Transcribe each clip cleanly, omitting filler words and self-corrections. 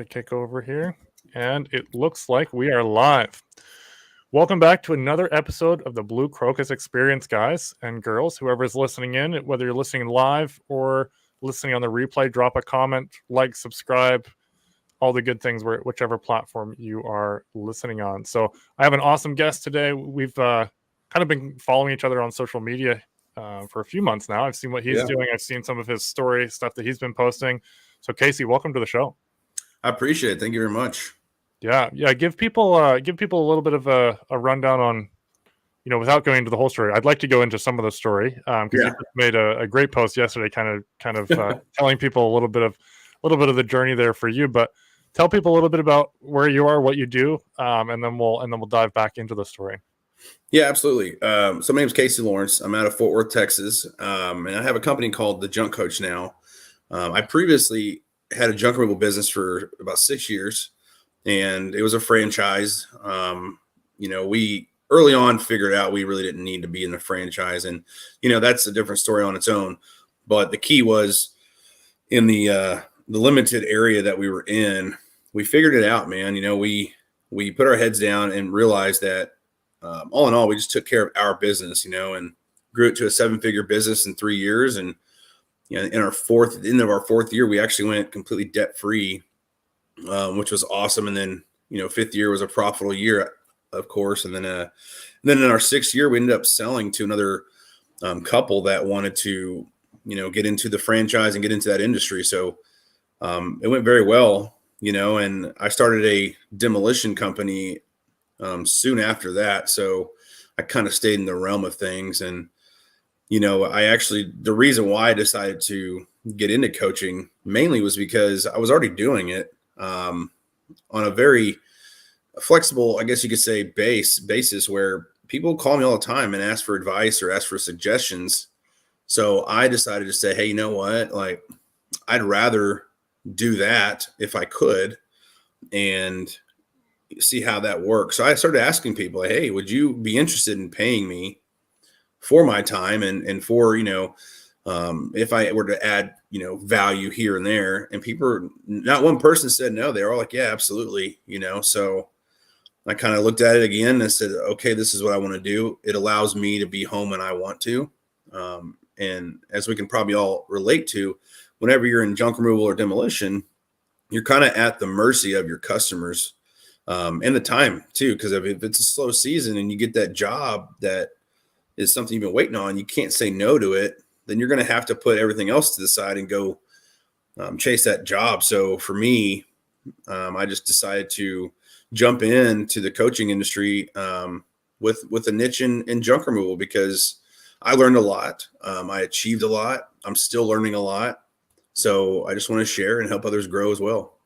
to kick over here, and it looks like we are live. Welcome back to another episode of the Blue Crocus Experience, guys and girls. Whoever's listening in, whether you're listening live or listening on the replay, drop a comment, like, subscribe, all the good things, whichever platform you are listening on. So I have an awesome guest today. We've kind of been following each other on social media for a few months now. I've seen what he's doing. I've seen some of his story stuff that he's been posting. So Casey, welcome to the show. I appreciate it. Thank you very much. Yeah. Give people a little bit of a rundown on, without going into the whole story. I'd like to go into some of the story because you made a great post yesterday, kind of telling people a little bit of the journey there for you. But tell people a little bit about where you are, what you do, and then we'll dive back into the story. Yeah, absolutely. So my name is Casey Lawrence. I'm out of Fort Worth, Texas, and I have a company called The Junk Coach now. I previously had a junk removal business for about 6 years, and it was a franchise. We early on figured out we really didn't need to be in the franchise, and that's a different story on its own. But the key was in the limited area that we were in, we figured it out, man. We put our heads down and realized that all in all, we just took care of our business, and grew it to a 7-figure business in 3 years. And in our fourth year, we actually went completely debt free, which was awesome. And then, 5th year was a profitable year, of course. And then in our 6th year, we ended up selling to another couple that wanted to, get into the franchise and get into that industry. So it went very well, and I started a demolition company soon after that. So I kind of stayed in the realm of things. And, the reason why I decided to get into coaching mainly was because I was already doing it on a very flexible, I guess you could say, basis where people call me all the time and ask for advice or ask for suggestions. So I decided to say, hey, you know what? Like, I'd rather do that if I could and see how that works. So I started asking people, hey, would you be interested in paying me for my time and for, if I were to add, value here and there? And not one person said no. They were all like, yeah, absolutely. So I kind of looked at it again and said, okay, this is what I want to do. It allows me to be home when I want to. And as we can probably all relate to, whenever you're in junk removal or demolition, you're kind of at the mercy of your customers and the time too. Because if it's a slow season and you get that job that is something you've been waiting on, you can't say no to it, then you're going to have to put everything else to the side and go chase that job. So for me, I just decided to jump into the coaching industry with a niche in junk removal because I learned a lot. I achieved a lot. I'm still learning a lot. So I just want to share and help others grow as well.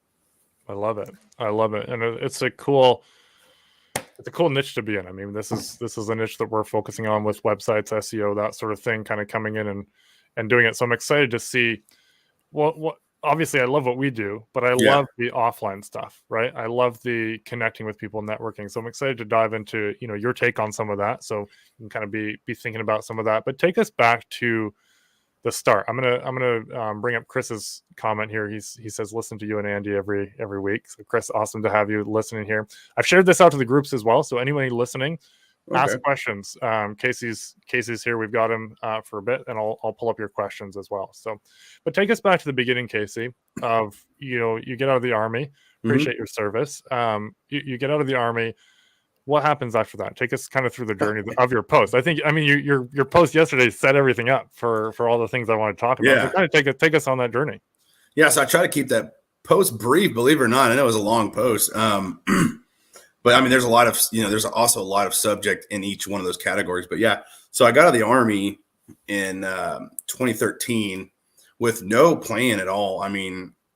I love it. And it's a cool niche to be in. I mean, this is a niche that we're focusing on with websites, SEO, that sort of thing, kind of coming in and doing it. So I'm excited to see what obviously I love what we do, but I love the offline stuff, right? I love the connecting with people, networking. So I'm excited to dive into, your take on some of that. So you can kind of be thinking about some of that, but take us back to the start. I'm gonna bring up Chris's comment here. He says, listen to you and Andy every week. So Chris, awesome to have you listening here. I've shared this out to the groups as well. So anyone listening, ask questions. Casey's here. We've got him for a bit, and I'll pull up your questions as well. So, but take us back to the beginning, Casey. Of you get out of the Army. Appreciate your service. You get out of the Army. What happens after that? Take us kind of through the journey of your post. Your post yesterday set everything up for all the things I want to talk about. Yeah. So kind of take us on that journey. Yeah. So I try to keep that post brief, believe it or not. I know it was a long post. But there's a lot of, there's also a lot of subject in each one of those categories. But yeah, so I got out of the Army in 2013 with no plan at all.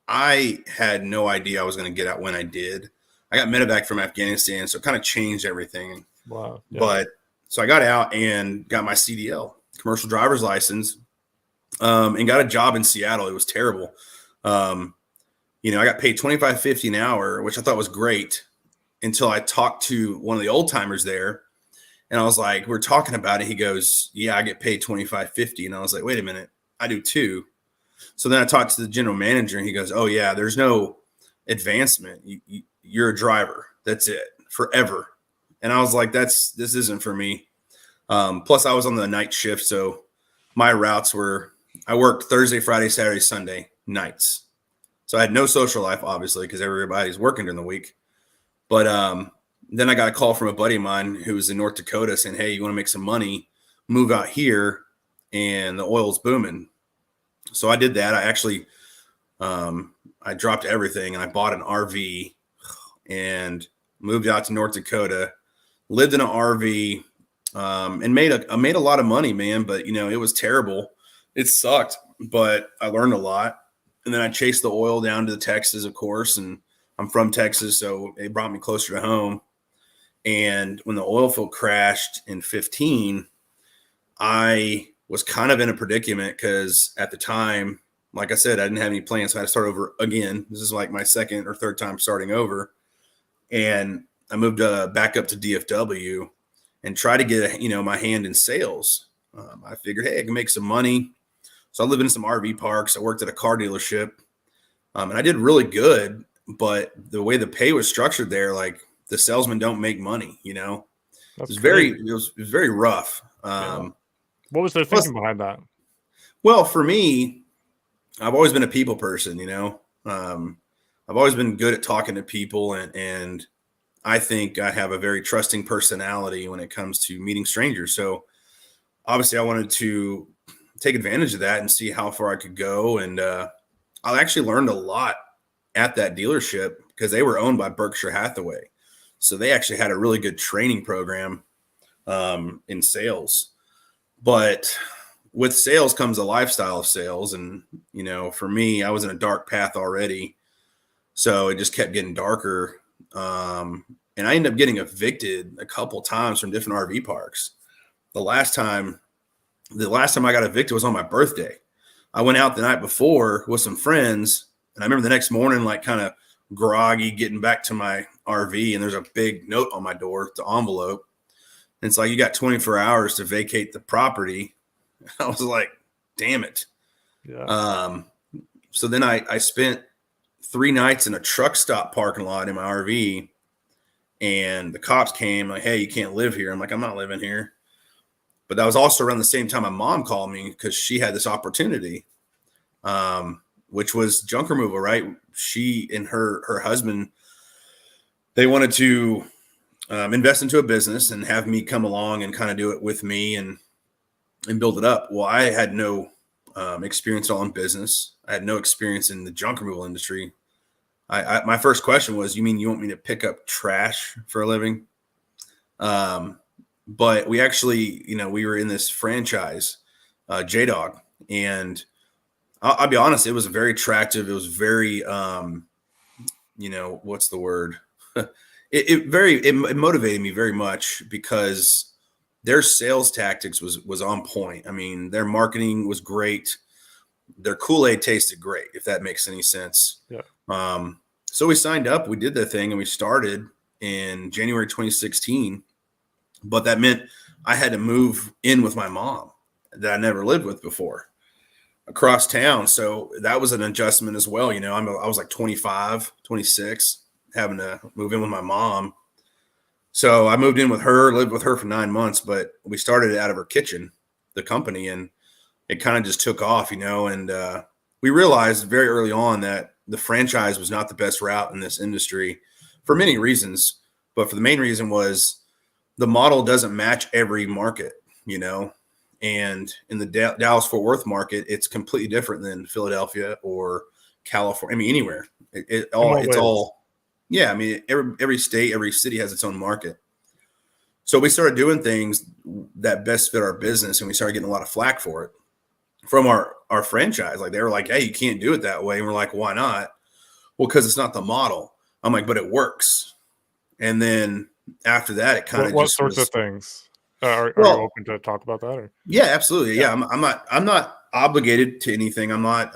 I had no idea I was going to get out when I did. I got medevac from Afghanistan, so it kind of changed everything. Wow. Yeah. But so I got out and got my CDL, commercial driver's license, and got a job in Seattle. It was terrible. I got paid $25.50 an hour, which I thought was great, until I talked to one of the old timers there. And I was like, we're talking about it. He goes, yeah, I get paid $25.50. And I was like, wait a minute, I do too. So then I talked to the general manager and he goes, oh yeah, there's no advancement. You're a driver. That's it forever. And I was like, this isn't for me. Plus I was on the night shift. So my routes were, I worked Thursday, Friday, Saturday, Sunday nights. So I had no social life, obviously, because everybody's working during the week. But then I got a call from a buddy of mine who was in North Dakota saying, hey, you want to make some money, move out here, and the oil's booming. So I did that. I actually, I dropped everything and I bought an RV and moved out to North Dakota, lived in an RV, and made a lot of money, man. But, it was terrible. It sucked, but I learned a lot. And then I chased the oil down to Texas, of course, and I'm from Texas, so it brought me closer to home. And when the oil field crashed in 15, I was kind of in a predicament because at the time, like I said, I didn't have any plans. So I had to start over again. This is like my second or third time starting over. And I moved back up to DFW and try to get, my hand in sales. I figured, hey, I can make some money. So I lived in some RV parks. I worked at a car dealership, and I did really good. But the way the pay was structured there, like the salesmen don't make money. It was very rough. What was their thinking behind that? Well, for me, I've always been a people person. I've always been good at talking to people, and I think I have a very trusting personality when it comes to meeting strangers. So obviously, I wanted to take advantage of that and see how far I could go. And I actually learned a lot at that dealership because they were owned by Berkshire Hathaway. So they actually had a really good training program in sales. But with sales comes a lifestyle of sales. And, for me, I was in a dark path already. So it just kept getting darker. And I ended up getting evicted a couple times from different RV parks. The last time I got evicted was on my birthday. I went out the night before with some friends, and I remember the next morning, like kind of groggy, getting back to my RV, and there's a big note on my door, the envelope. And it's like, you got 24 hours to vacate the property. I was like, damn it. Yeah. So then I spent 3 nights in a truck stop parking lot in my RV, and the cops came like, hey, you can't live here. I'm like, I'm not living here. But that was also around the same time my mom called me because she had this opportunity, which was junk removal, right? She and her husband, they wanted to invest into a business and have me come along and kind of do it with me and build it up. Well, I had no experience at all in business. I had no experience in the junk removal industry. My first question was, you mean you want me to pick up trash for a living? But we actually, we were in this franchise, J-Dog, and I'll be honest, it was very attractive. It was very, what's the word? It motivated me very much because their sales tactics was on point. I mean, their marketing was great. Their Kool-Aid tasted great, if that makes any sense. Yeah. So we signed up, we did the thing, and we started in January 2016. But that meant I had to move in with my mom that I never lived with before across town. So that was an adjustment as well. I was like 25, 26, having to move in with my mom. So I moved in with her, lived with her for 9 months, but we started out of her kitchen, the company, and it kind of just took off, and we realized very early on that the franchise was not the best route in this industry for many reasons. But for the main reason was the model doesn't match every market, and in the Dallas-Fort Worth market, it's completely different than Philadelphia or California. I mean, anywhere. Yeah. I mean, every state, every city has its own market. So we started doing things that best fit our business, and we started getting a lot of flack for it from our franchise. Like, they were like, hey, you can't do it that way. And we're like, why not? Well, because it's not the model. I'm like, but it works. And then after that, it kind of what sorts of things are you open to talk about that? Or? Yeah, absolutely. Yeah, I'm not obligated to anything. I'm not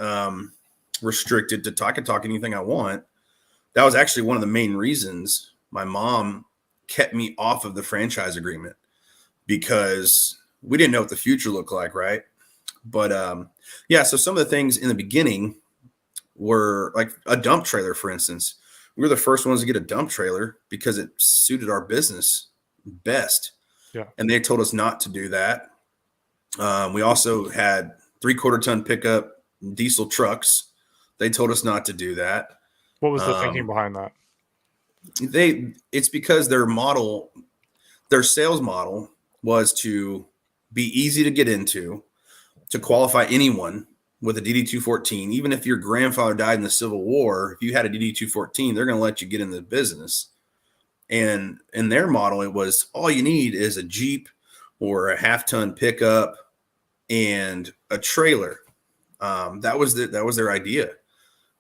restricted to talk. I can talk anything I want. That was actually one of the main reasons my mom kept me off of the franchise agreement, because we didn't know what the future looked like, right? But so some of the things in the beginning were like a dump trailer, for instance. we were the first ones to get a dump trailer because it suited our business best. Yeah. And they told us not to do that. We also had 3/4 ton pickup diesel trucks. They told us not to do that. What was the thinking behind that? It's because their sales model was to be easy to get into, to qualify anyone with a DD-214. Even if your grandfather died in the Civil War, if you had a DD-214, they're going to let you get in the business. And in their model, it was all you need is a Jeep or a half-ton pickup and a trailer. That was their idea.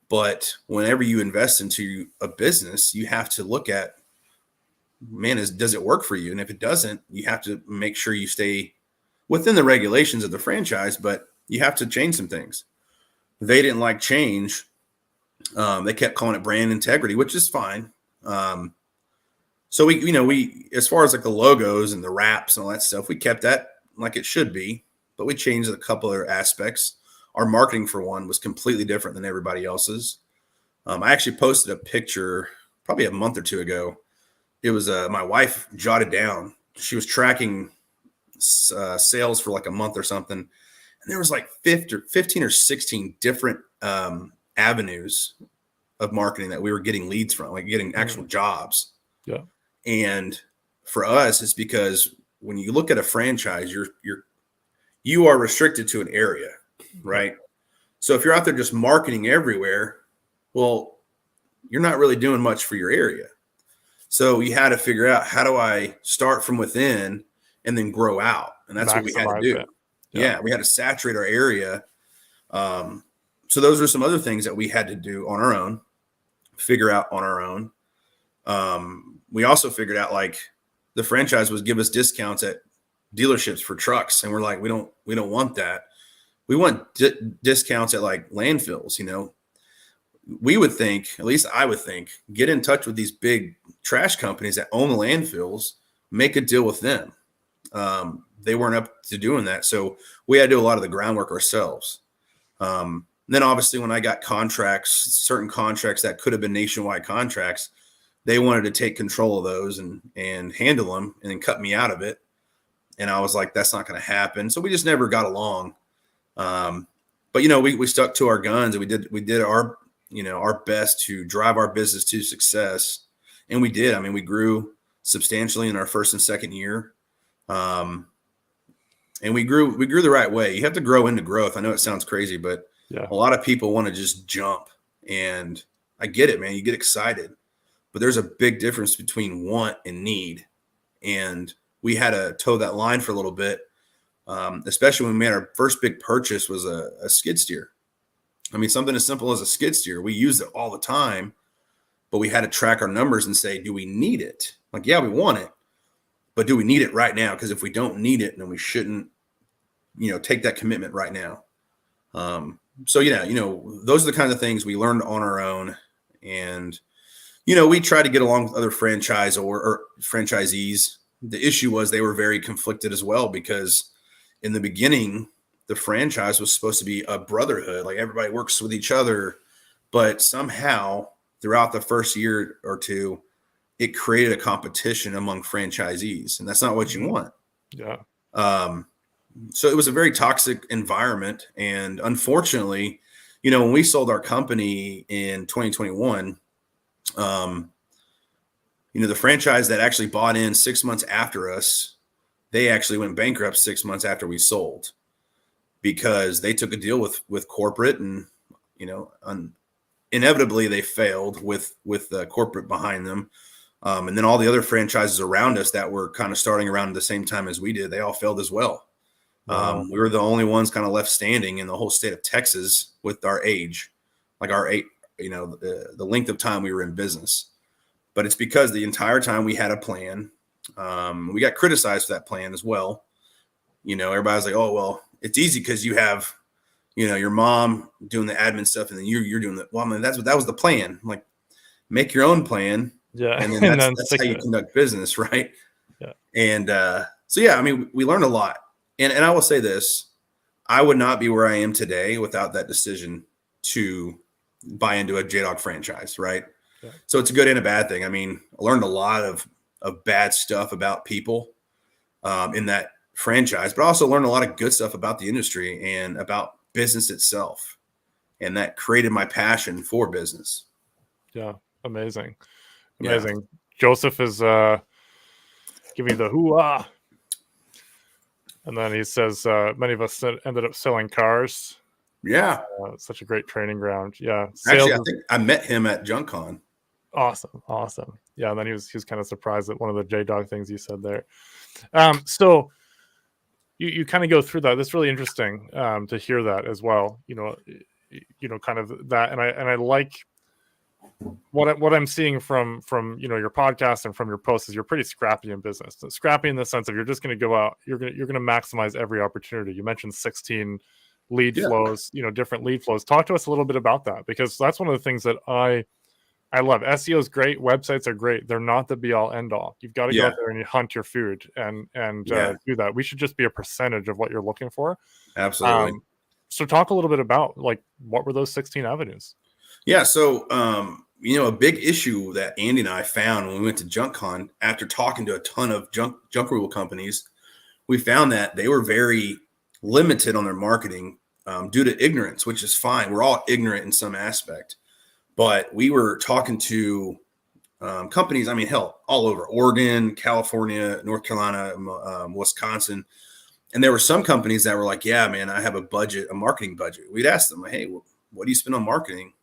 But whenever you invest into a business, you have to look at, man, does it work for you? And if it doesn't, you have to make sure you stay within the regulations of the franchise, but you have to change some things. They didn't like change. They kept calling it brand integrity, which is fine. So we, as far as like the logos and the wraps and all that stuff, we kept that like it should be, but we changed a couple other aspects. Our marketing, for one, was completely different than everybody else's. I actually posted a picture probably a month or two ago. It was my wife jotted down. She was tracking sales for like a month or something. And there was like 15 or 16 different avenues of marketing that we were getting leads from, like getting actual jobs. Yeah. And for us, it's because when you look at a franchise, you are restricted to an area, right? So if you're out there just marketing everywhere, well, you're not really doing much for your area. So you had to figure out, how do I start from within and then grow out? And that's what we had to do. Yeah, we had to saturate our area. So those are some other things that we had to do on our own, figure out on our own. We also figured out, like, the franchise was give us discounts at dealerships for trucks. And we're like, we don't want that. We want discounts at like landfills. We would think, at least I would think, get in touch with these big trash companies that own the landfills, make a deal with them. They weren't up to doing that. So we had to do a lot of the groundwork ourselves. Then obviously when I got certain contracts that could have been nationwide contracts, they wanted to take control of those and handle them and then cut me out of it. And I was like, that's not going to happen. So we just never got along. But we stuck to our guns, and we did our best to drive our business to success. And we did. I mean, we grew substantially in our first and second year. And we grew the right way. You have to grow into growth. I know it sounds crazy, but a lot of people want to just jump, and I get it, man. You get excited, but there's a big difference between want and need. And we had to toe that line for a little bit. Especially when we made our first big purchase was a skid steer. I mean, something as simple as a skid steer. We used it all the time, but we had to track our numbers and say, do we need it? Like, yeah, we want it, but do we need it right now? Because if we don't need it, then we shouldn't, take that commitment right now. So those are the kinds of things we learned on our own. And, we tried to get along with other or franchisees. The issue was they were very conflicted as well, because in the beginning, the franchise was supposed to be a brotherhood. Like, everybody works with each other, but somehow throughout the first year or two, it created a competition among franchisees, and that's not what you want. Yeah. So it was a very toxic environment. And unfortunately, when we sold our company in 2021, the franchise that actually bought in 6 months after us, they actually went bankrupt 6 months after we sold, because they took a deal with corporate, and inevitably they failed with the corporate behind them. And then all the other franchises around us that were kind of starting around the same time as we did, they all failed as well. Wow. We were the only ones kind of left standing in the whole state of Texas with our age, like the length of time we were in business. But it's because the entire time we had a plan. We got criticized for that plan as well. Everybody's like, oh, well, it's easy because you have, your mom doing the admin stuff, and then you're doing the, well, I mean, that was the plan. I'm like, make your own plan. Yeah. And then that's how you conduct business. Right. Yeah. And so, yeah, I mean, we learned a lot. And I will say this, I would not be where I am today without that decision to buy into a J-Dog franchise. Right. Yeah. So it's a good and a bad thing. I mean, I learned a lot of bad stuff about people in that franchise, but I also learned a lot of good stuff about the industry and about business itself. And that created my passion for business. Yeah. Amazing. Yeah. Amazing. Joseph is giving the hoo-ah. And then he says, many of us ended up selling cars. Yeah. Such a great training ground. Yeah. Sales Actually, I think I met him at JunkCon. awesome. Awesome. Yeah. And then he was kind of surprised at one of the J-Dog things you said there. So you kind of go through that. That's really interesting to hear that as well. Kind of that. And I like what I'm seeing from your podcast and from your posts is you're pretty scrappy in business. So scrappy in the sense of you're just going to go out, you're going to maximize every opportunity. You mentioned 16 lead flows, different lead flows. Talk to us a little bit about that, because that's one of the things that I love. SEO is great, websites are great. They're not the be all end all. You've got to go out there and you hunt your food and do that. We should just be a percentage of what you're looking for. Absolutely. So talk a little bit about what were those 16 avenues? Yeah. So, a big issue that Andy and I found when we went to JunkCon, after talking to a ton of junk rule companies, we found that they were very limited on their marketing due to ignorance, which is fine. We're all ignorant in some aspect, but we were talking to companies. I mean, hell, all over Oregon, California, North Carolina, Wisconsin. And there were some companies that were like, yeah, man, I have a marketing budget. We'd ask them, hey, what do you spend on marketing?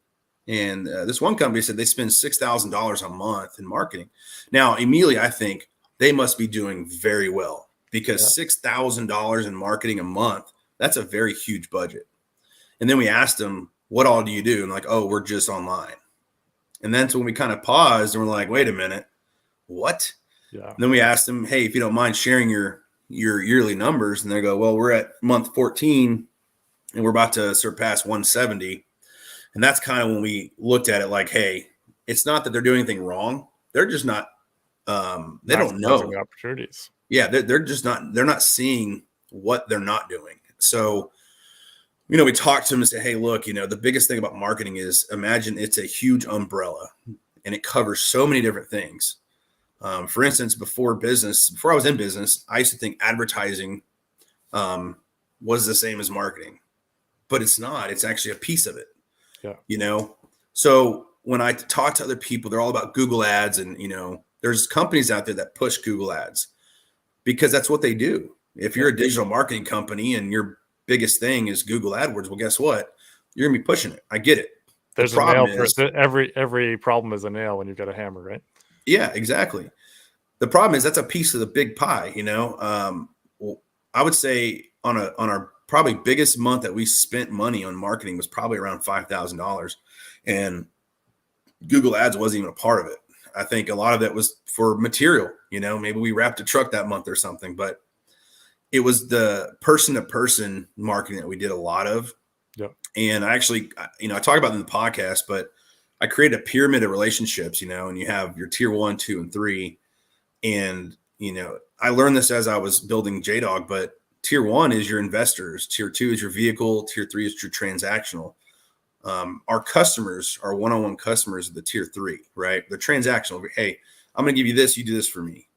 And this one company said they spend $6,000 a month in marketing. Now, immediately, I think they must be doing very well, because $6,000 in marketing a month, that's a very huge budget. And then we asked them, what all do you do? And like, oh, we're just online. And that's when we kind of paused and we're like, wait a minute, what? Yeah. And then we asked them, hey, if you don't mind sharing your yearly numbers. And they go, well, we're at month 14 and we're about to surpass 170. And that's kind of when we looked at it like, hey, it's not that they're doing anything wrong. They're just not, they don't know the opportunities. Yeah. They're not seeing what they're not doing. So, we talked to them and say, hey, look, the biggest thing about marketing is, imagine it's a huge umbrella and it covers so many different things. For instance, before I was in business, I used to think advertising was the same as marketing, but it's not. It's actually a piece of it. Yeah. So when I talk to other people, they're all about Google ads, and, there's companies out there that push Google ads because that's what they do. If you're a digital marketing company and your biggest thing is Google AdWords, well, guess what? You're gonna be pushing it. I get it. There's a nail for it. Every problem is a nail when you've got a hammer, right? Yeah, exactly. The problem is that's a piece of the big pie. Well, I would say on our probably biggest month that we spent money on marketing was probably around $5,000, and Google Ads wasn't even a part of it. I think a lot of it was for material. Maybe we wrapped a truck that month or something, but it was the person-to-person marketing that we did a lot of. Yep. And I actually, I talk about it in the podcast, but I created a pyramid of relationships, and you have your tier 1, 2, and 3. And, I learned this as I was building JDog, but tier 1 is your investors. Tier 2 is your vehicle. Tier 3 is your transactional. Our customers, our one-on-one customers are the tier 3, right? They're transactional. Hey, I'm going to give you this. You do this for me.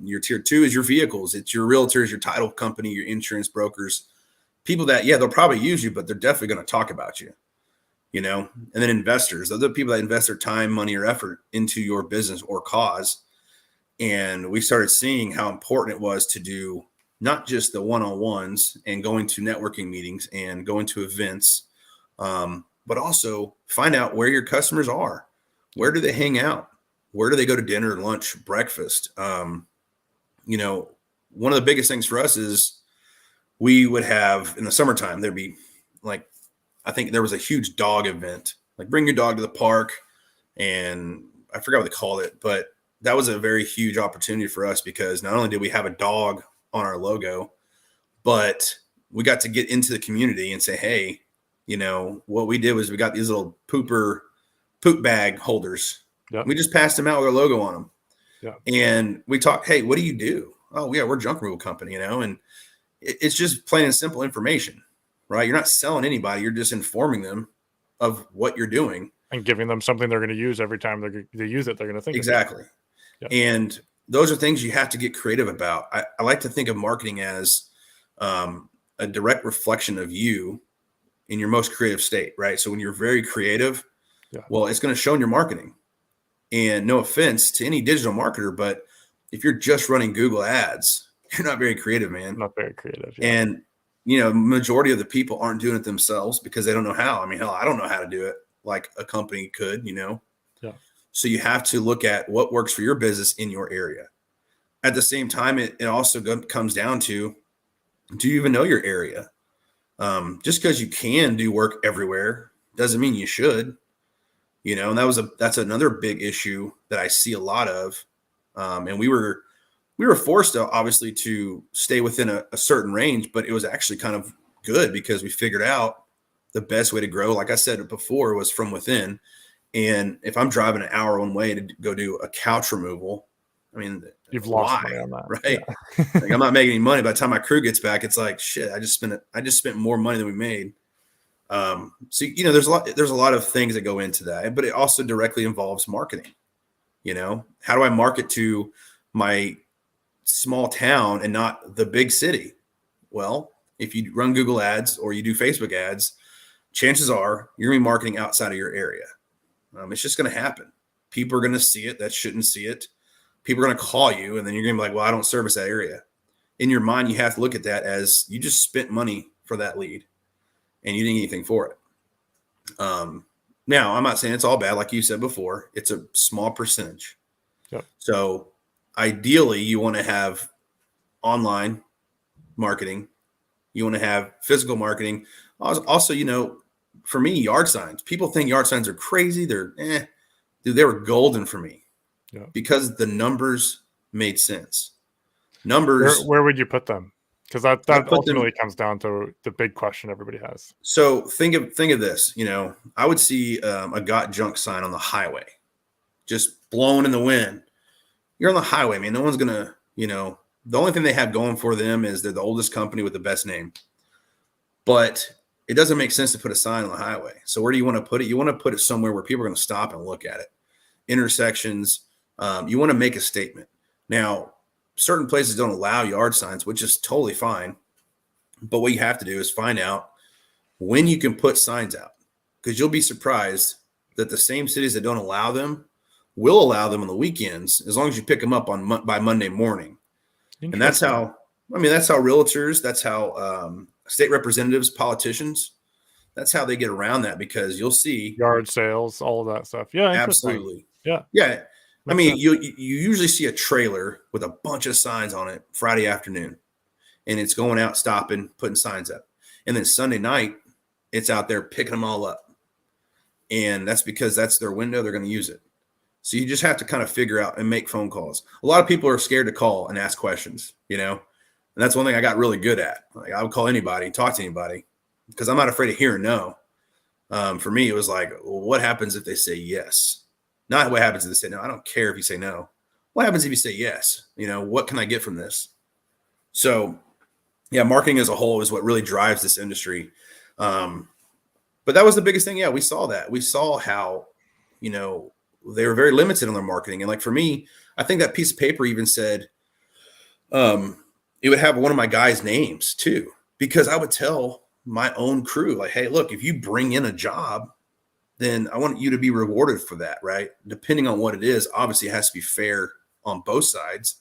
Your tier 2 is your vehicles. It's your realtors, your title company, your insurance brokers, people that, they'll probably use you, but they're definitely going to talk about you, and then investors. Those are the people that invest their time, money, or effort into your business or cause. And we started seeing how important it was to do not just the one-on-ones and going to networking meetings and going to events, but also find out where your customers are. Where do they hang out? Where do they go to dinner, lunch, breakfast? One of the biggest things for us is we would have in the summertime, there'd be I think there was a huge dog event, like bring your dog to the park. And I forgot what they called it, but that was a very huge opportunity for us because not only did we have a dog on our logo, but we got to get into the community and say, hey, what we did was we got these little poop bag holders. Yep. We just passed them out with our logo on them. Yeah. And we talked, hey, what do you do? Oh, yeah, we're a junk removal company, and it's just plain and simple information, right? You're not selling anybody. You're just informing them of what you're doing. and giving them something they're going to use every time they use it. They're going to think exactly. Yeah. And those are things you have to get creative about. I like to think of marketing as a direct reflection of you in your most creative state, right? So when you're very creative, well, it's going to show in your marketing. And no offense to any digital marketer, but if you're just running Google ads, you're not very creative, man. Not very creative. Yeah. And, majority of the people aren't doing it themselves because they don't know how. I mean, hell, I don't know how to do it like a company could, Yeah. So you have to look at what works for your business in your area. At the same time, it also comes down to, do you even know your area? Just because you can do work everywhere doesn't mean you should. And that's another big issue that I see a lot of. And we were forced to, obviously, to stay within a certain range, but it was actually kind of good because we figured out the best way to grow, like I said before, was from within. And if I'm driving an hour one way to go do a couch removal, I mean, you've lost money on that, right? Yeah. Like, I'm not making any money. By the time my crew gets back, it's like, shit, I just spent more money than we made. So, there's a lot of things that go into that, but it also directly involves marketing. How do I market to my small town and not the big city? Well, if you run Google ads or you do Facebook ads, chances are you're going to be marketing outside of your area. It's just going to happen. People are going to see it that shouldn't see it. People are going to call you, and then you're going to be like, well, I don't service that area. In your mind, you have to look at that as you just spent money for that lead and you didn't get anything for it. Now, I'm not saying it's all bad. Like you said before, it's a small percentage. Yep. So ideally, you want to have online marketing. You want to have physical marketing. Also, for me, yard signs. People think yard signs are crazy. They're dude, they were golden for me. Yeah. Because the numbers made sense. Numbers. Where would you put them? Because that ultimately comes down to the big question everybody has. So think of this. I would see a got junk sign on the highway, just blowing in the wind. You're on the highway, man. No one's gonna, the only thing they have going for them is they're the oldest company with the best name. But it doesn't make sense to put a sign on the highway. So where do you want to put it? You want to put it somewhere where people are going to stop and look at it. Intersections. You want to make a statement. Now, certain places don't allow yard signs, which is totally fine. But what you have to do is find out when you can put signs out, because you'll be surprised that the same cities that don't allow them will allow them on the weekends, as long as you pick them up by Monday morning. And that's how realtors, that's how state representatives, politicians, that's how they get around that, because you'll see yard sales, all of that stuff. Yeah, absolutely. Yeah. I mean, you usually see a trailer with a bunch of signs on it Friday afternoon, and it's going out, stopping, putting signs up. And then Sunday night, it's out there picking them all up. And that's because that's their window. They're going to use it. So you just have to kind of figure out and make phone calls. A lot of people are scared to call and ask questions, and that's one thing I got really good at. Like, I would call anybody, talk to anybody, because I'm not afraid of hearing no. For me, it was like, well, what happens if they say yes? Not what happens if they say no. I don't care if you say no. What happens if you say yes? What can I get from this? So, yeah, marketing as a whole is what really drives this industry. But that was the biggest thing. Yeah, we saw that. We saw how, they were very limited on their marketing. And like for me, I think that piece of paper even said it would have one of my guys' names too, because I would tell my own crew, like, hey, look, if you bring in a job, then I want you to be rewarded for that, right? Depending on what it is, obviously it has to be fair on both sides.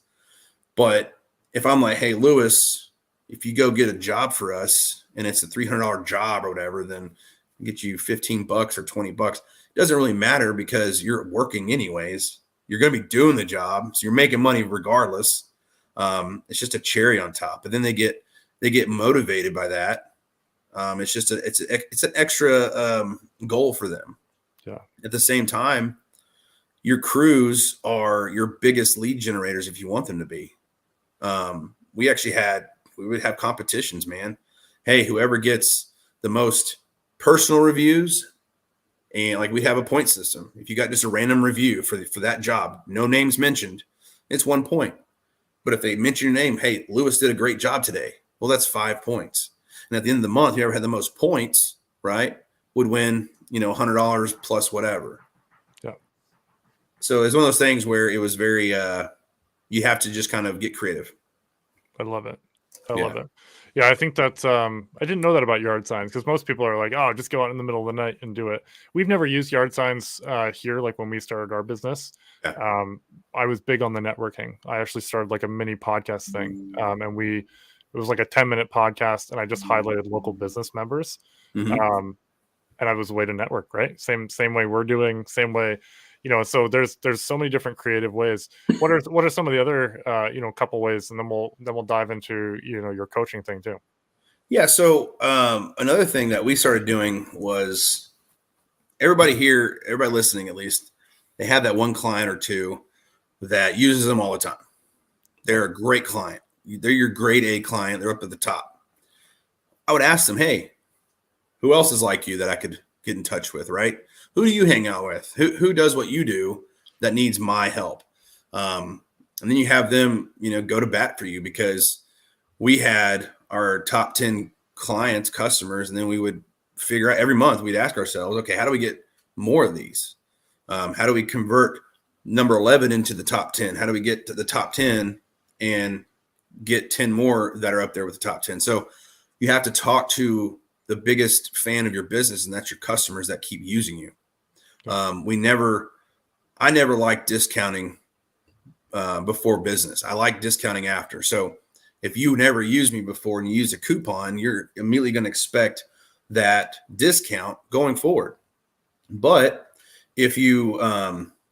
But if I'm like, hey, Lewis, if you go get a job for us and it's a $300 job or whatever, then I'll get you $15 or $20. It doesn't really matter because you're working anyways. You're going to be doing the job, so you're making money regardless. It's just a cherry on top. But then they get motivated by that. It's just it's an extra goal for them. Yeah. At the same time, your crews are your biggest lead generators if you want them to be. We would have competitions, man. Hey, whoever gets the most personal reviews, and like we have a point system. If you got just a random review for that job, no names mentioned, it's 1 point. But if they mention your name, hey, Lewis did a great job today. Well, that's 5 points. And at the end of the month, whoever had the most points, right, would win $100 plus whatever. Yeah. So it's one of those things where it was very, you have to just kind of get creative. I love it. I Yeah. love it. Yeah, I think that's I didn't know that about yard signs, because most people are like, oh, just go out in the middle of the night and do it. We've never used yard signs here, like when we started our business. Yeah. I was big on the networking. I actually started like a mini podcast thing. And it was like a 10-minute podcast, and I just highlighted local business members. Mhm. And I was a way to network, right? Same way we're doing, same way, so there's so many different creative ways. What are some of the other couple ways, and then we'll dive into your coaching thing too. Yeah. So another thing that we started doing was everybody listening at least, they have that one client or two that uses them all the time. They're a great client. They're your grade A client. They're up at the top. I would ask them, hey, who else is like you that I could get in touch with, right? Who do you hang out with? Who does what you do that needs my help? And then you have them, go to bat for you, because we had our top 10 clients, customers, and then we would figure out every month, we'd ask ourselves, okay, how do we get more of these? How do we convert number 11 into the top 10? How do we get to the top 10 and get 10 more that are up there with the top 10? So you have to talk to the biggest fan of your business, and that's your customers that keep using you. I never liked discounting before business. I like discounting after. So if you never used me before and you use a coupon, you're immediately going to expect that discount going forward. But if you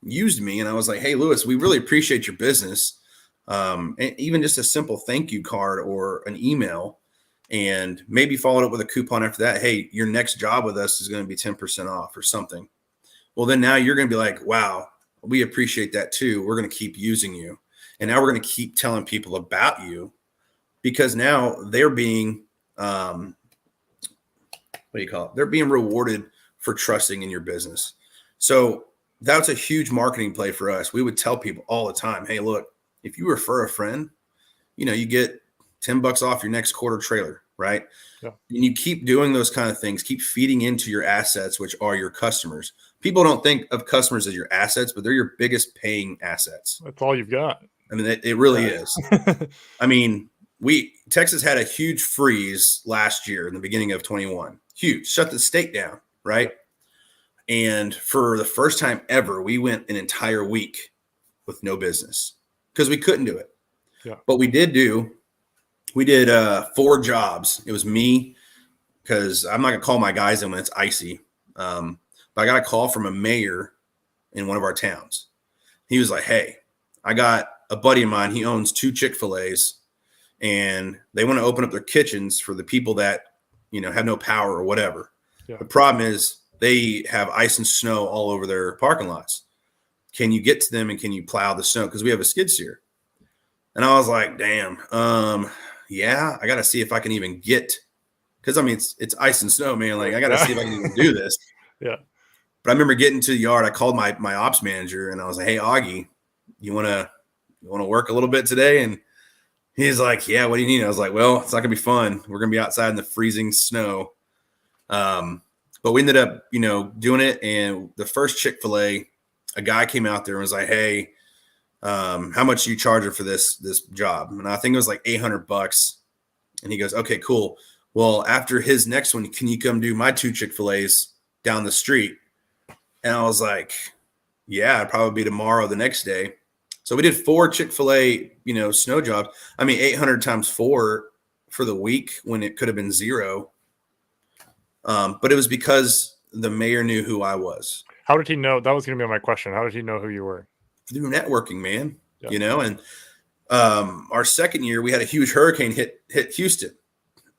used me and I was like, hey, Lewis, we really appreciate your business, and even just a simple thank you card or an email, and maybe followed up with a coupon after that, hey, your next job with us is going to be 10% off or something. Well, then now you're going to be like, wow, we appreciate that too. We're going to keep using you. And now we're going to keep telling people about you, because now they're being, what do you call it? They're being rewarded for trusting in your business. So that's a huge marketing play for us. We would tell people all the time, hey, look, if you refer a friend, you get $10 off your next quarter trailer, right? Yeah. And you keep doing those kind of things, keep feeding into your assets, which are your customers. People don't think of customers as your assets, but they're your biggest paying assets. That's all you've got. I mean, it really is. I mean, Texas had a huge freeze last year in the beginning of 21. Huge, shut the state down, right? And for the first time ever, we went an entire week with no business because we couldn't do it. Yeah. But we did 4 jobs. It was me, because I'm not gonna call my guys in when it's icy. But I got a call from a mayor in one of our towns. He was like, hey, I got a buddy of mine. He owns 2 Chick-fil-A's, and they want to open up their kitchens for the people that, have no power or whatever. Yeah. The problem is they have ice and snow all over their parking lots. Can you get to them, and can you plow the snow? Because we have a skid steer. And I was like, damn, yeah, I got to see if I can even get, because I mean, it's ice and snow, man. Like, I got to see if I can even do this. Yeah. But I remember getting to the yard. I called my ops manager, and I was like, hey, Augie, you want to work a little bit today? And he's like, yeah, what do you need? I was like, well, it's not gonna be fun. We're going to be outside in the freezing snow. But we ended up, doing it. And the first Chick-fil-A, a guy came out there and was like, hey, how much are you charging for this job? And I think it was like $800. And he goes, okay, cool. Well, after his next one, can you come do my 2 Chick-fil-A's down the street? And I was like, yeah, it'd probably be tomorrow, the next day. So we did 4 Chick-fil-A, snow jobs. I mean, 800 times 4 for the week when it could have been 0. But it was because the mayor knew who I was. How did he know? That was going to be my question. How did he know who you were? Through networking, man. Yeah. And our second year, we had a huge hurricane hit Houston.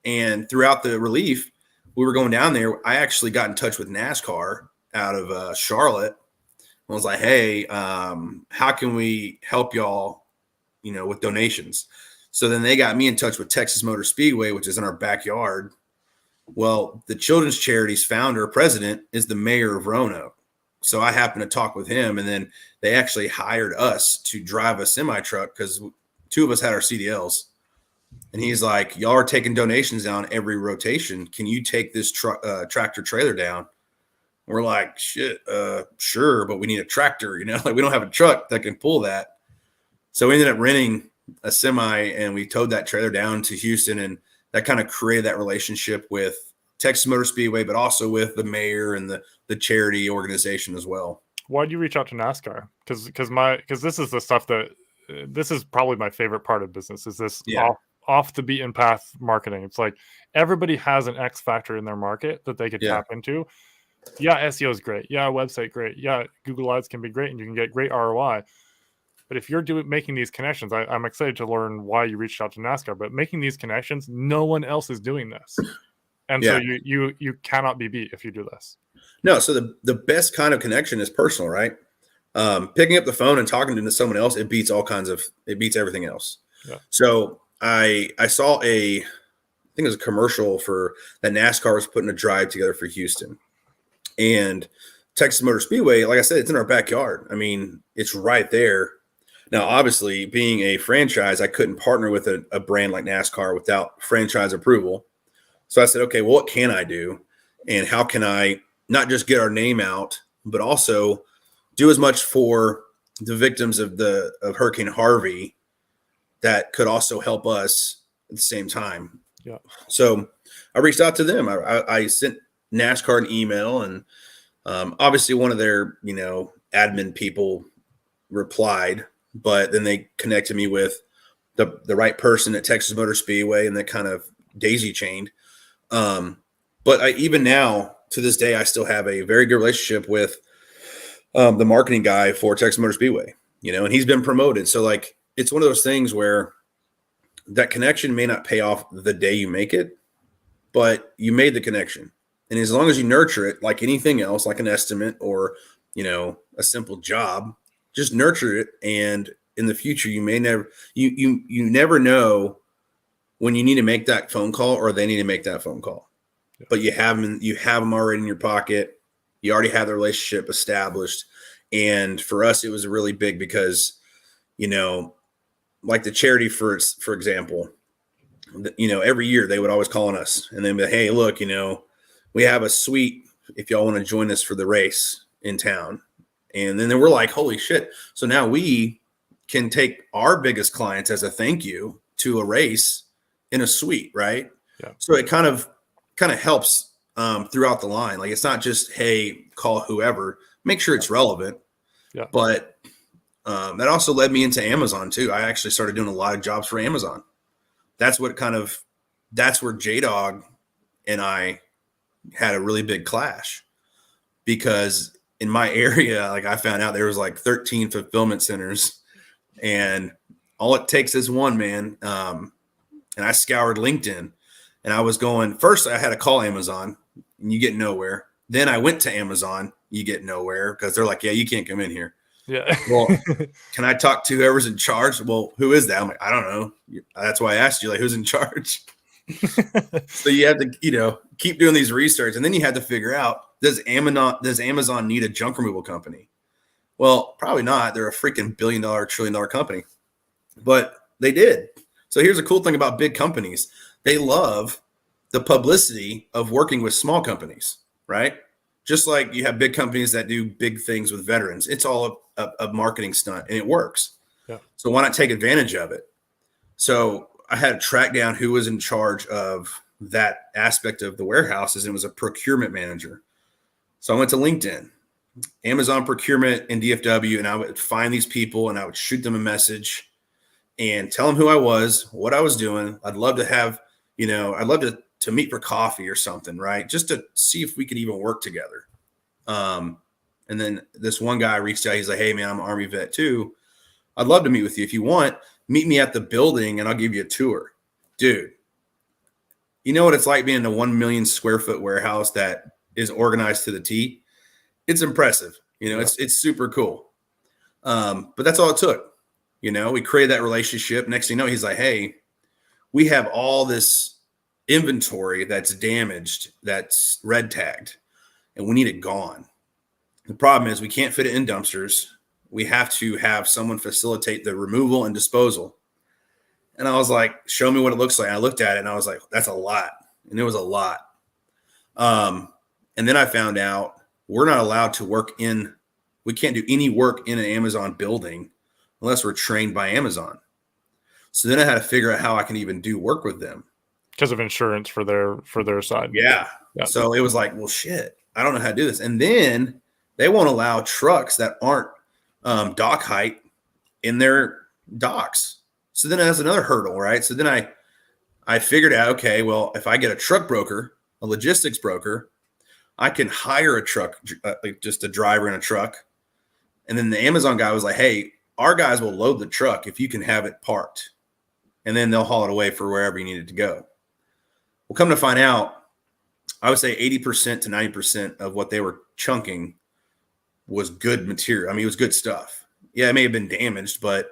And throughout the relief, we were going down there. I actually got in touch with NASCAR out of Charlotte. I was like, hey, how can we help y'all, with donations? So then they got me in touch with Texas Motor Speedway, which is in our backyard. Well, the children's charity's founder, president, is the mayor of Roanoke. So I happened to talk with him, and then they actually hired us to drive a semi truck, because 2 of us had our CDLs. And he's like, y'all are taking donations down every rotation. Can you take this tractor trailer down? We're like, shit, sure, but we need a tractor, like we don't have a truck that can pull that. So we ended up renting a semi and we towed that trailer down to Houston, and that kind of created that relationship with Texas Motor Speedway, but also with the mayor and the charity organization as well. Why do you reach out to NASCAR? Because this is the stuff that this is probably my favorite part of business, is this off the beaten path marketing. It's like everybody has an X factor in their market that they could tap into. Yeah, SEO is great. Yeah, website great. Yeah, Google Ads can be great, and you can get great ROI. But if you're making these connections, I'm excited to learn why you reached out to NASCAR. But making these connections, no one else is doing this, and so you cannot be beat if you do this. No, so the best kind of connection is personal, right? Picking up the phone and talking to someone else, it beats everything else. Yeah. So I saw I think it was a commercial for that NASCAR was putting a drive together for Houston. And Texas Motor Speedway, like I said, it's in our backyard. I mean, it's right there. Now, obviously, being a franchise, I couldn't partner with a brand like NASCAR without franchise approval. So I said, okay, well, what can I do? And how can I not just get our name out, but also do as much for the victims of Hurricane Harvey that could also help us at the same time? Yeah. So I reached out to them. I sent NASCAR an email, and obviously one of their admin people replied, but then they connected me with the right person at Texas Motor Speedway, and that kind of daisy chained. But even now to this day, I still have a very good relationship with the marketing guy for Texas Motor Speedway, and he's been promoted. So like, it's one of those things where that connection may not pay off the day you make it, but you made the connection. And as long as you nurture it, like anything else, like an estimate or, a simple job, just nurture it. And in the future, you never know when you need to make that phone call or they need to make that phone call. Yeah. But you have them already in your pocket. You already have the relationship established. And for us, it was really big because, like the charity, for example, every year they would always call on us and they'd be like, hey, look, we have a suite if y'all want to join us for the race in town. And then we're like, holy shit. So now we can take our biggest clients as a thank you to a race in a suite, right? Yeah. So it kind of helps throughout the line. Like, it's not just, hey, call whoever, make sure it's relevant. Yeah. But that also led me into Amazon too. I actually started doing a lot of jobs for Amazon. That's where J-Dog and I had a really big clash, because in my area, like, I found out there was like 13 fulfillment centers and all it takes is one, man. And I scoured LinkedIn, and I was going, first I had to call Amazon and you get nowhere. Then I went to Amazon, you get nowhere, because they're like, yeah, you can't come in here. Yeah. Well, can I talk to whoever's in charge? Well, who is that? I'm like, I don't know. That's why I asked you, like, who's in charge? So you have to, keep doing these research, and then you have to figure out, does Amazon need a junk removal company? Well, probably not. They're a freaking billion-dollar, trillion-dollar company, but they did. So here's a cool thing about big companies. They love the publicity of working with small companies, right? Just like you have big companies that do big things with veterans. It's all a marketing stunt, and it works. Yeah. So why not take advantage of it? So I had to track down who was in charge of that aspect of the warehouses, and it was a procurement manager. So I went to LinkedIn, Amazon procurement in DFW, and I would find these people and I would shoot them a message and tell them who I was, what I was doing. I'd love to have, I'd love to meet for coffee or something, right? Just to see if we could even work together. And then this one guy reached out. He's like, hey, man, I'm an Army vet too. I'd love to meet with you. If you want, meet me at the building and I'll give you a tour. Dude, you know what it's like being in a 1 million square foot warehouse that is organized to the T? It's impressive. It's super cool. But that's all it took. We created that relationship. Next thing you know, he's like, hey, we have all this inventory that's damaged, that's red tagged, and we need it gone. The problem is we can't fit it in dumpsters. We have to have someone facilitate the removal and disposal. And I was like, show me what it looks like. And I looked at it and I was like, that's a lot. And it was a lot. And then I found out we're not allowed to we can't do any work in an Amazon building unless we're trained by Amazon. So then I had to figure out how I can even do work with them. Because of insurance for their side. Yeah. So it was like, well, shit, I don't know how to do this. And then they won't allow trucks that aren't dock height in their docks. So then that's another hurdle, right? So then I figured out, okay, well, if I get a truck broker, a logistics broker, I can hire a truck, like just a driver in a truck. And then the Amazon guy was like, hey, our guys will load the truck if you can have it parked. And then they'll haul it away for wherever you need it to go. Well, come to find out, I would say 80% to 90% of what they were chunking was good material. I mean, it was good stuff. Yeah, it may have been damaged, but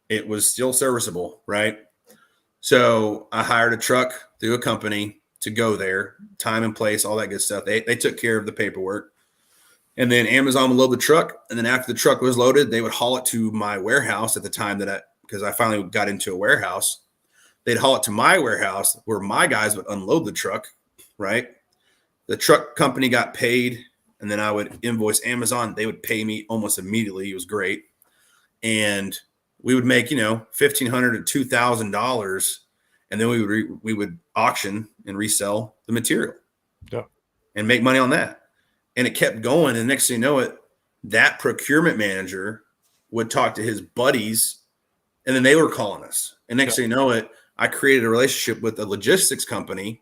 it was still serviceable, right? So I hired a truck through a company to go there, time and place, all that good stuff. They took care of the paperwork. And then Amazon would load the truck. And then after the truck was loaded, they would haul it to my warehouse at the time because I finally got into a warehouse. They'd haul it to my warehouse where my guys would unload the truck, right? The truck company got paid, and then I would invoice Amazon. They would pay me almost immediately. It was great. And we would make, $1,500 to $2,000, and then we would auction and resell the material and make money on that. And it kept going. And next thing you know it, that procurement manager would talk to his buddies, and then they were calling us. And next thing you know it, I created a relationship with a logistics company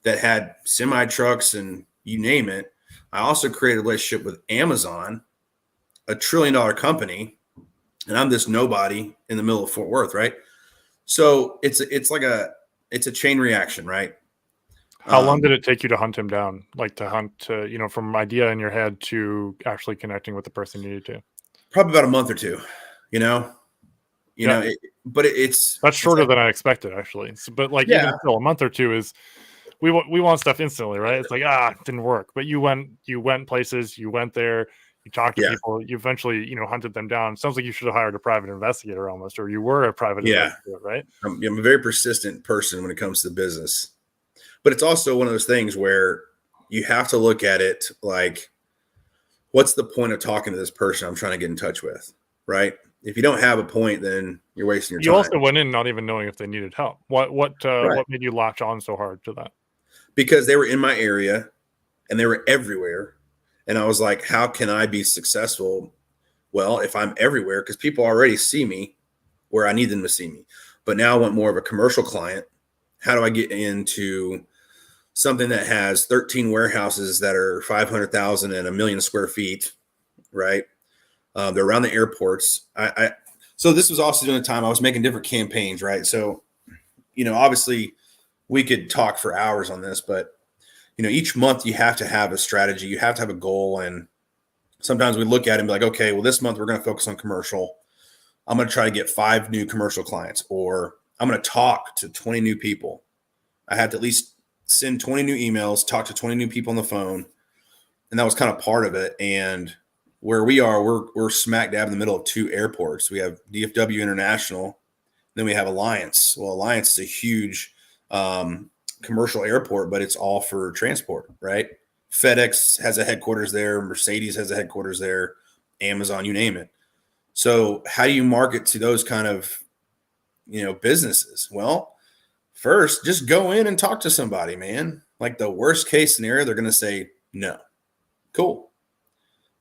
that had semi trucks and you name it. I also created a relationship with Amazon, a $1 trillion company, and I'm this nobody in the middle of Fort Worth, right? So it's a chain reaction, right? How long did it take you to hunt him down? Like to hunt, from idea in your head to actually connecting with the person you needed to? Probably about a month or two, but that's shorter than I expected, actually. So, but even still, a month or two is we want stuff instantly, right? It's like, it didn't work, but you went places, you went there, you talked to people, you eventually, hunted them down. Sounds like you should have hired a private investigator almost, or you were a private investigator, right? I'm a very persistent person when it comes to business, but it's also one of those things where you have to look at it like, what's the point of talking to this person I'm trying to get in touch with, right? If you don't have a point, then you're wasting your time. You also went in not even knowing if they needed help. What made you latch on so hard to that? Because they were in my area and they were everywhere. And I was like, how can I be successful? Well, if I'm everywhere, because people already see me where I need them to see me. But now I want more of a commercial client. How do I get into something that has 13 warehouses that are 500,000 and 1 million square feet, right? They're around the airports. So this was also during the time I was making different campaigns, right? So, obviously we could talk for hours on this, but each month you have to have a strategy, you have to have a goal. And sometimes we look at it and be like, okay, well, this month we're going to focus on commercial. I'm going to try to get 5 new commercial clients, or I'm going to talk to 20 new people. I had to at least send 20 new emails, talk to 20 new people on the phone. And that was kind of part of it. And where we are, we're smack dab in the middle of 2 airports. We have DFW International, then we have Alliance. Well, Alliance is a huge commercial airport, but it's all for transport, right? FedEx has a headquarters there. Mercedes has a headquarters there. Amazon, you name it. So how do you market to those kind of, businesses? Well, first, just go in and talk to somebody, man. Like the worst case scenario, they're going to say no. Cool.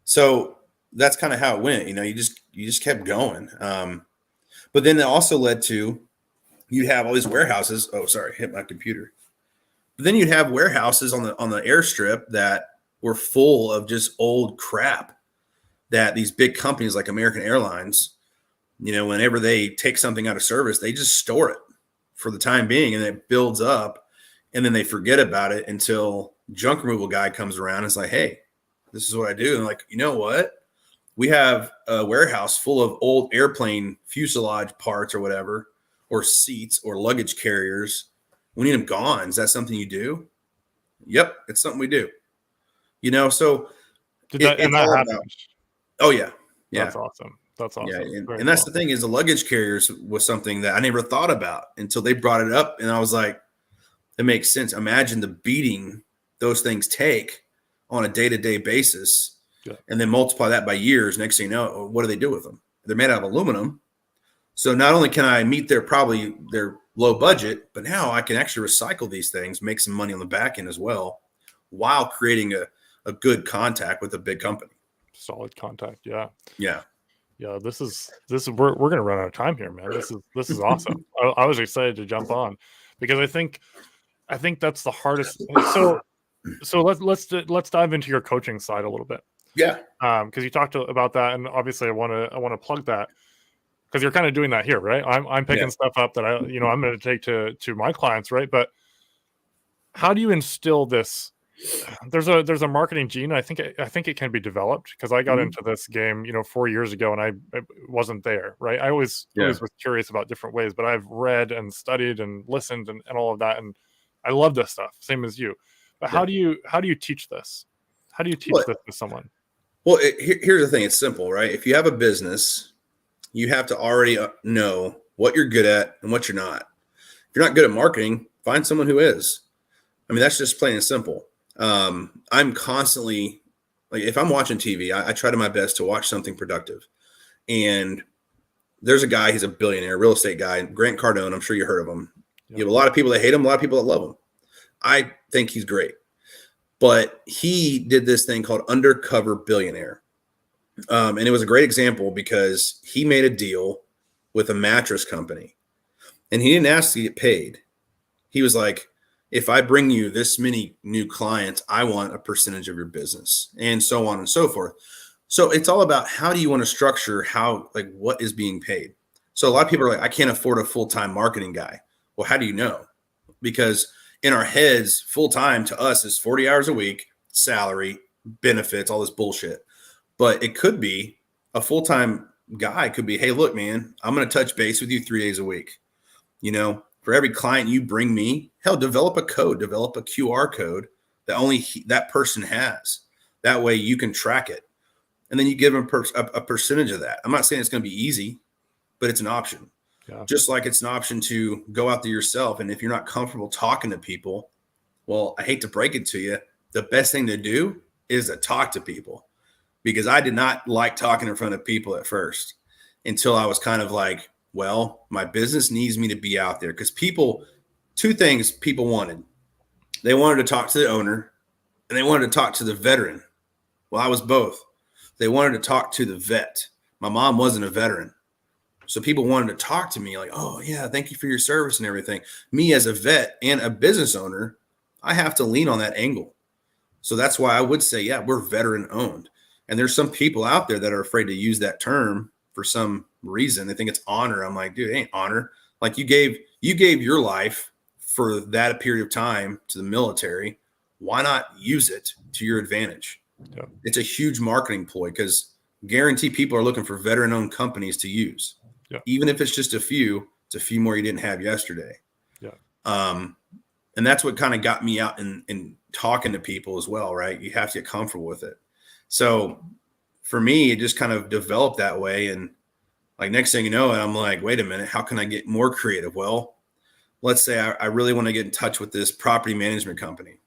So that's kind of how it went. You just kept going. But then it also led to, you'd have all these warehouses. Oh, sorry, hit my computer. But then you'd have warehouses on the airstrip that were full of just old crap that these big companies like American Airlines, whenever they take something out of service, they just store it for the time being, and it builds up, and then they forget about it until junk removal guy comes around and it's like, hey, this is what I do. And like, you know what? We have a warehouse full of old airplane fuselage parts or whatever, or seats or luggage carriers. We need them gone. Is that something you do? Yep, it's something we do. So that happen? Oh yeah. That's awesome. That's awesome. Yeah, and that's the thing, is the luggage carriers was something that I never thought about until they brought it up, and I was like, it makes sense. Imagine the beating those things take on a day-to-day basis, Yeah. and then multiply that by years. Next thing you know, what do they do with them? They're made out of aluminum. So not only can I meet their low budget, but now I can actually recycle these things, make some money on the back end as well, while creating a good contact with a big company. Solid contact. Yeah. Yeah. Yeah. This is we're going to run out of time here, man. This is awesome. I was excited to jump on because I think that's the hardest. So let's dive into your coaching side a little bit. Yeah. Because you talked about that, and obviously I want to plug that because you're kind of doing that here, right? I'm picking stuff up that I'm going to take to my clients, right? But how do you instill this? There's a marketing gene. I think it can be developed because I got into this game, 4 years ago, and I wasn't there, right? I always was curious about different ways, but I've read and studied and listened and all of that, and I love this stuff, same as you. But how do you teach this? How do you teach this to someone? Well, here's the thing. It's simple, right? If you have a business, you have to already know what you're good at and what you're not. If you're not good at marketing, find someone who is. I mean, that's just plain and simple. I'm constantly, like, if I'm watching TV, I try to my best to watch something productive. And there's a guy, he's a billionaire, real estate guy, Grant Cardone. I'm sure you heard of him. Yep. You have a lot of people that hate him, a lot of people that love him. I think he's great. But he did this thing called Undercover Billionaire. And it was a great example because he made a deal with a mattress company. And he didn't ask to get paid. He was like, if I bring you this many new clients, I want a percentage of your business, and so on and so forth. So it's all about how do you want to structure what is being paid. So a lot of people are like, I can't afford a full-time marketing guy. Well, how do you know? Because in our heads, full-time to us is 40 hours a week, salary, benefits, all this bullshit. But it could be a full-time guy could be, hey, look, man, I'm going to touch base with you 3 days a week. For every client you bring me, hell, develop a QR code that only that person has. That way you can track it. And then you give them a percentage of that. I'm not saying it's going to be easy, but it's an option. Yeah. Just like it's an option to go out there yourself. And if you're not comfortable talking to people, well, I hate to break it to you, the best thing to do is to talk to people. Because I did not like talking in front of people at first until I was kind of like, well, my business needs me to be out there. Because two things people wanted. They wanted to talk to the owner and they wanted to talk to the veteran. Well, I was both. They wanted to talk to the vet. My mom wasn't a veteran. So people wanted to talk to me like, oh, yeah, thank you for your service and everything. Me as a vet and a business owner, I have to lean on that angle. So that's why I would say, yeah, we're veteran owned. And there's some people out there that are afraid to use that term for some reason. They think it's honor. I'm like, dude, it ain't honor. Like you gave your life for that period of time to the military. Why not use it to your advantage? Yeah. It's a huge marketing ploy because guarantee people are looking for veteran-owned companies to use. Yeah. Even if it's just a few, it's a few more you didn't have yesterday. Yeah. And that's what kind of got me out in talking to people as well, right? You have to get comfortable with it. So for me, it just kind of developed that way. And like next thing you know, I'm like, wait a minute, how can I get more creative? Well, let's say I really want to get in touch with this property management company.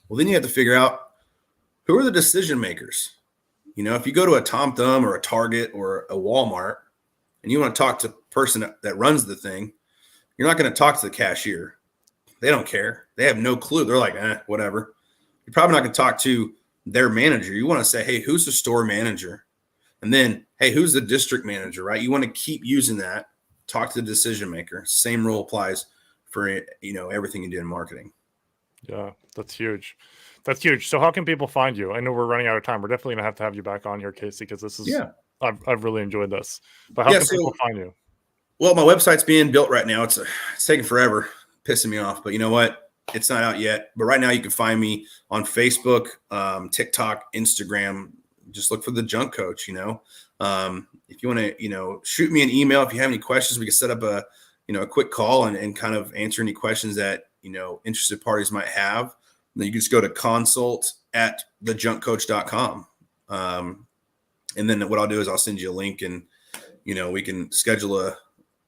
Well, then you have to figure out who are the decision makers. If you go to a Tom Thumb or a Target or a Walmart and you want to talk to the person that runs the thing, you're not going to talk to the cashier. They don't care. They have no clue. They're like, whatever. You're probably not going to talk to their manager. You want to say, hey, who's the store manager? And then, hey, who's the district manager, right? You want to keep using that. Talk to the decision maker. Same rule applies for, everything you do in marketing. Yeah, that's huge. That's huge. So how can people find you? I know we're running out of time. We're definitely going to have you back on here, Casey, because this is, I've really enjoyed this. But how can people find you? Well, my website's being built right now. It's taking forever, pissing me off. But you know what? It's not out yet. But right now you can find me on Facebook, TikTok, Instagram. Just look for the Junk Coach, If you want to, shoot me an email. If you have any questions, we can set up a quick call and kind of answer any questions that, interested parties might have. And then you can just go to consult@thejunkcoach.com. And then what I'll do is I'll send you a link and, we can schedule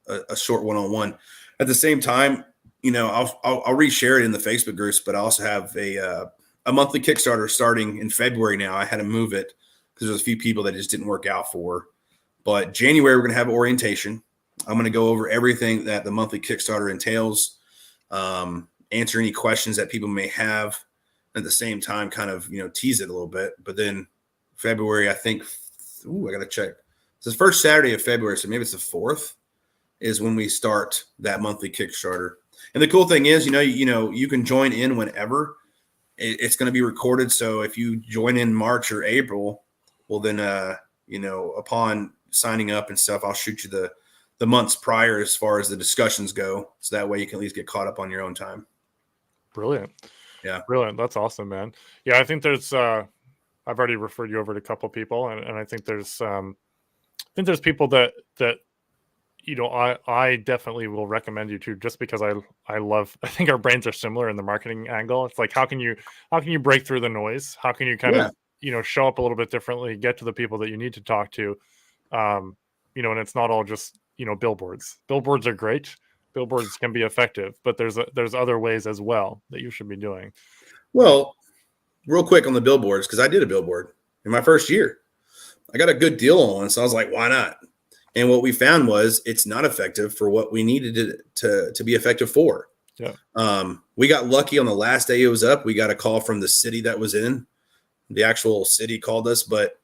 a short one-on-one. At the same time, I'll reshare it in the Facebook groups, but I also have a a monthly Kickstarter starting in February now. I had to move it because there's a few people that just didn't work out for. But January, we're going to have orientation. I'm going to go over everything that the monthly Kickstarter entails, answer any questions that people may have, at the same time kind of, tease it a little bit. But then February, I think, I got to check. It's the first Saturday of February, so maybe it's the 4th is when we start that monthly Kickstarter. And the cool thing is, you can join in whenever. It's going to be recorded. So if you join in March or April, well, then, upon signing up and stuff, I'll shoot you the months prior as far as the discussions go. So that way you can at least get caught up on your own time. Brilliant. Yeah. Brilliant. That's awesome, man. Yeah. I think there's, I've already referred you over to a couple people, and I think there's people that, I definitely will recommend you to, just because I think our brains are similar in the marketing angle. It's like, how can you break through the noise? How can you kind of, show up a little bit differently, get to the people that you need to talk to? And it's not all just, billboards. Billboards are great. Billboards can be effective, but there's other ways as well that you should be doing. Well, real quick on the billboards, because I did a billboard in my first year. I got a good deal on it, so I was like, why not? And what we found was it's not effective for what we needed it to be effective for. Yeah. We got lucky on the last day it was up. We got a call from the city that was in. The actual city called us. But,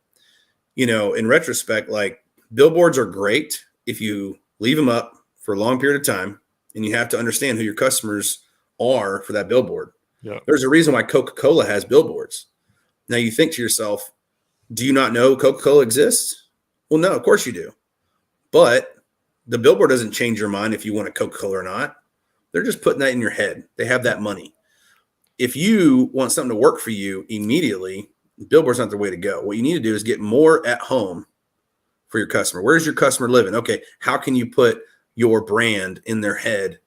in retrospect, like, billboards are great if you leave them up for a long period of time, and you have to understand who your customers are for that billboard. Yeah. There's a reason why Coca-Cola has billboards. Now you think to yourself, do you not know Coca-Cola exists? Well, no, of course you do. But the billboard doesn't change your mind if you want a Coca-Cola or not. They're just putting that in your head. They have that money. If you want something to work for you immediately, the billboard's not the way to go. What you need to do is get more at home for your customer. Where's your customer living? Okay, how can you put your brand in their head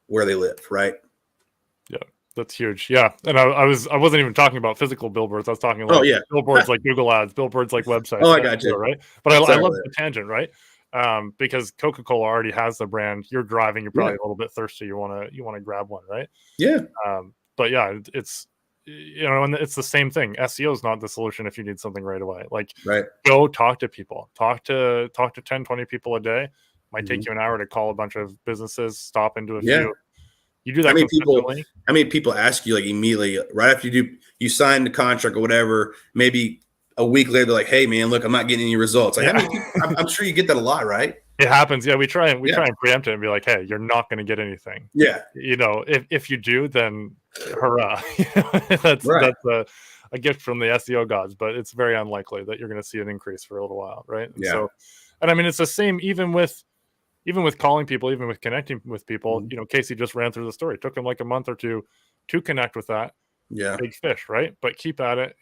where they live, right? Yeah, that's huge. Yeah, and I wasn't even talking about physical billboards. I was talking like billboards like Google Ads, billboards like websites. Oh, I got you. Right, but I love the tangent, right? Because Coca-Cola already has the brand. You're driving, you're probably a little bit thirsty. You want to grab one, right? Yeah. But yeah, it's and it's the same thing. SEO is not the solution if you need something right away. Like, go talk to people, talk to 10, 20 people a day. Might take you an hour to call a bunch of businesses, stop into a few. You do that. How many people ask you, like, immediately right after you sign the contract or whatever, maybe a week later, they're like, hey man, look, I'm not getting any results. Like, I'm sure you get that a lot, right? It happens. Yeah. We try and preempt it and be like, hey, you're not going to get anything. Yeah. If you do, then hurrah. That's a gift from the SEO gods, but it's very unlikely that you're going to see an increase for a little while. Right. And so, and I mean, it's the same, even with calling people, even with connecting with people. Casey just ran through the story. It took him like a month or two to connect with that. Yeah. Big fish. Right. But keep at it.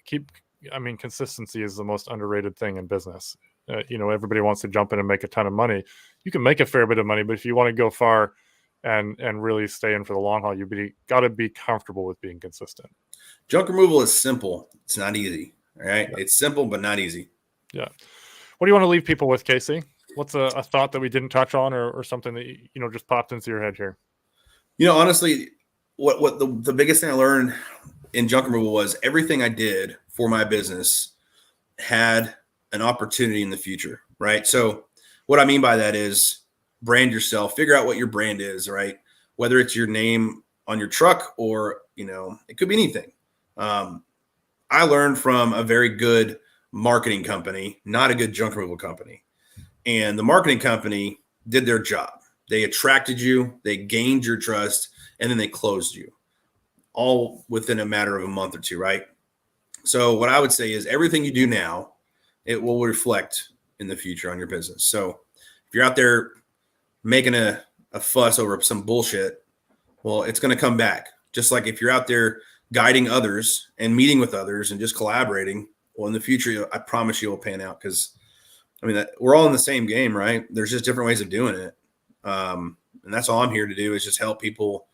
Consistency is the most underrated thing in business. Everybody wants to jump in and make a ton of money. You can make a fair bit of money, but if you want to go far and really stay in for the long haul, got to be comfortable with being consistent. Junk removal is simple. It's not easy. All right. Yeah. It's simple, but not easy. Yeah. What do you want to leave people with, Casey? What's a thought that we didn't touch on, or something that, just popped into your head here? Honestly, what the biggest thing I learned in junk removal was everything I did for my business had an opportunity in the future, right? So what I mean by that is brand yourself, figure out what your brand is, right? Whether it's your name on your truck or, it could be anything. I learned from a very good marketing company, not a good junk removal company. And the marketing company did their job. They attracted you, they gained your trust, and then they closed you all within a matter of a month or two, right? So what I would say is everything you do now, it will reflect in the future on your business. So if you're out there making a fuss over some bullshit, well, it's going to come back. Just like if you're out there guiding others and meeting with others and just collaborating, well, in the future, I promise you will pan out, because we're all in the same game, right? There's just different ways of doing it. And that's all I'm here to do, is just help people.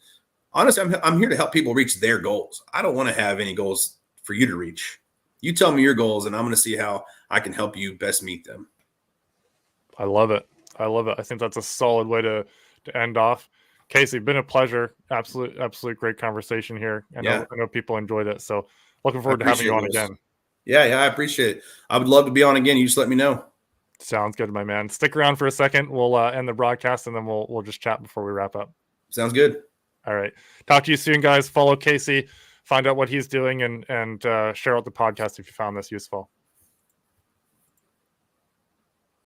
Honestly, I'm here to help people reach their goals. I don't want to have any goals for you to reach. You tell me your goals, and I'm going to see how I can help you best meet them. I love it. I think that's a solid way to end off. Casey, been a pleasure. Absolute great conversation here. I know people enjoyed it. So looking I forward to having you on appreciate this. again. Yeah, I appreciate it. I would love to be on again. You just let me know. Sounds good, my man. Stick around for a second. We'll end the broadcast and then we'll just chat before we wrap up. Sounds good. All right. Talk to you soon, guys. Follow Casey, find out what he's doing, and share out the podcast if you found this useful.